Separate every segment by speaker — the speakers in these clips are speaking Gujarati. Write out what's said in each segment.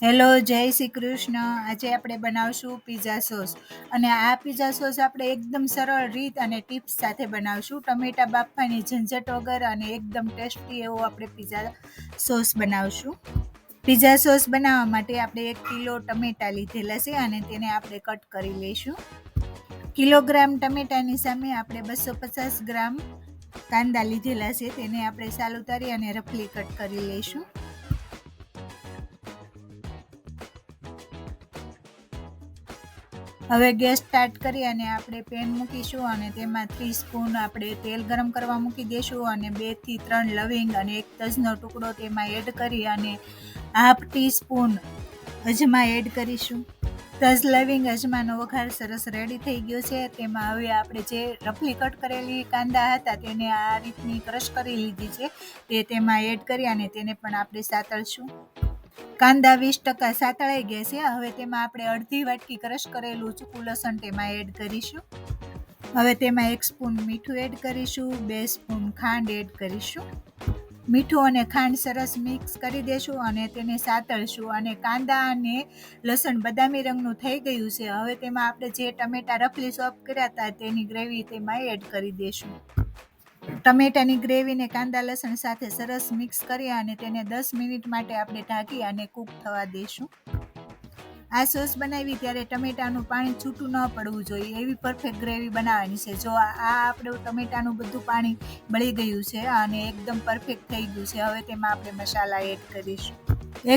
Speaker 1: હેલો, જય શ્રી કૃષ્ણ. આજે આપણે બનાવશું પિઝા સોસ. અને આ પિઝા સોસ આપણે એકદમ સરળ રીત અને ટિપ્સ સાથે બનાવશું. ટમેટા બાફવાની ઝંઝટ વગર અને એકદમ ટેસ્ટી એવો આપણે પિઝા સોસ બનાવશું. પિઝા સોસ બનાવવા માટે આપણે 1 કિલો ટમેટા લીધેલા છે અને તેને આપણે કટ કરી લઈશું. કિલોગ્રામ ટમેટાની સામે આપણે 250 ગ્રામ કાંદા લીધેલા છે, તેને આપણે સાલ ઉતારી અને રફલી કટ કરી લઈશું. હવે ગેસ સ્ટાર્ટ કરી અને આપણે પેન મૂકીશું અને તેમાં 3 સ્પૂન આપણે તેલ ગરમ કરવા મૂકી દઈશું અને 2 થી 3 લવિંગ અને 1 તજનો ટુકડો તેમાં એડ કરી અને હાફ ટીસ્પૂન અજમા એડ કરીશું. તજ, લવિંગ, અજમાનો વઘાર સરસ રેડી થઈ ગયો છે. તેમાં હવે આપણે જે રફલી કટ કરેલી કાંદા હતા તેને આ રીતની ક્રશ કરી લીધી છે તે તેમાં એડ કરી અને તેને પણ આપણે સાતળશું. કાંદા 20% સાતળાઈ ગયા છે. હવે તેમાં આપણે અડધી વાટકી ક્રશ કરેલું સૂકું લસણ તેમાં એડ કરીશું. હવે તેમાં 1 સ્પૂન મીઠું એડ કરીશું, 2 સ્પૂન ખાંડ એડ કરીશું. મીઠું અને ખાંડ સરસ મિક્સ કરી દેશું અને તેને સાતળશું. અને કાંદા અને લસણ બદામી રંગનું થઈ ગયું છે. હવે તેમાં આપણે જે ટમેટા રફલી ચોપ કર્યા હતા તેની ગ્રેવી તેમાં એડ કરી દેશું. ટમેટાની ગ્રેવીને કાંદા લસણ સાથે સરસ મિક્સ કરી અને તેને 10 મિનિટ માટે આપણે ઢાંકી અને કૂક થવા દઈશું. આ સોસ બનાવી ત્યારે ટમેટાનું પાણી છૂટું ન પડવું જોઈએ એવી પરફેક્ટ ગ્રેવી બનાવવાની છે. જો આ આપણું ટમેટાનું બધું પાણી બળી ગયું છે અને એકદમ પરફેક્ટ થઈ ગયું છે, હવે તેમાં આપણે મસાલા એડ કરીશું.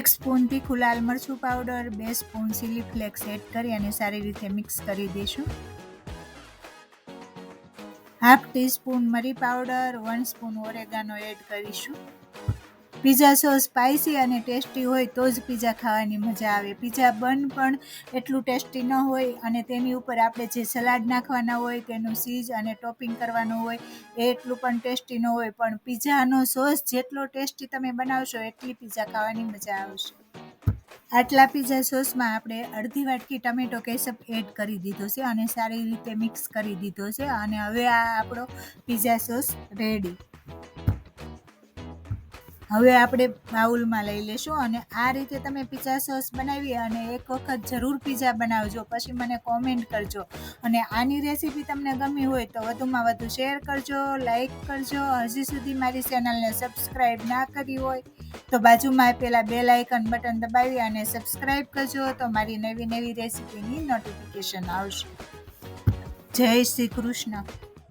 Speaker 1: 1 સ્પૂન તીખું લાલ મરચું powder, 2 spoon chilli flakes add કરી અને સારી રીતે મિક્સ કરી દઈશું. હાફ ટીસ્પૂન મરી પાવડર, 1 સ્પૂન ઓરેગાનો એડ કરીશું. પિઝા સોસ સ્પાઇસી અને ટેસ્ટી હોય તો જ પિઝા ખાવાની મજા આવે. પિઝા બન પણ એટલું ટેસ્ટી ન હોય અને તેની ઉપર આપણે જે સલાડ નાખવાના હોય તેનું ચીઝ અને ટોપિંગ કરવાનું હોય એ એટલું પણ ટેસ્ટી ન હોય. પણ પિઝાનો સોસ જેટલો ટેસ્ટી તમે બનાવશો એટલી પિઝા ખાવાની મજા આવશે. આટલા પિઝા સોસમાં આપણે અડધી વાટકી ટમેટો કેચઅપ એડ કરી દીધો છે અને સારી રીતે મિક્સ કરી દીધો છે. અને હવે આ આપણો પિઝા સોસ રેડી. હવે આપણે બાઉલમાં લઈ લેશું અને આ રીતે તમે પિઝા સોસ બનાવી અને એક વખત જરૂર પિઝા બનાવજો, પછી મને કોમેન્ટ કરજો. અને આની રેસીપી તમને ગમી હોય તો વધુમાં વધુ શેર કરજો, લાઈક કરજો. હજી સુધી મારી ચેનલને સબસ્ક્રાઈબ ના કરી હોય તો બાજુમાં પેલા બેલ આઇકન બટન દબાવી અને સબસ્ક્રાઈબ કરજો તો મારી નવી રેસીપીની નોટિફિકેશન આવશે. જય શ્રી કૃષ્ણ.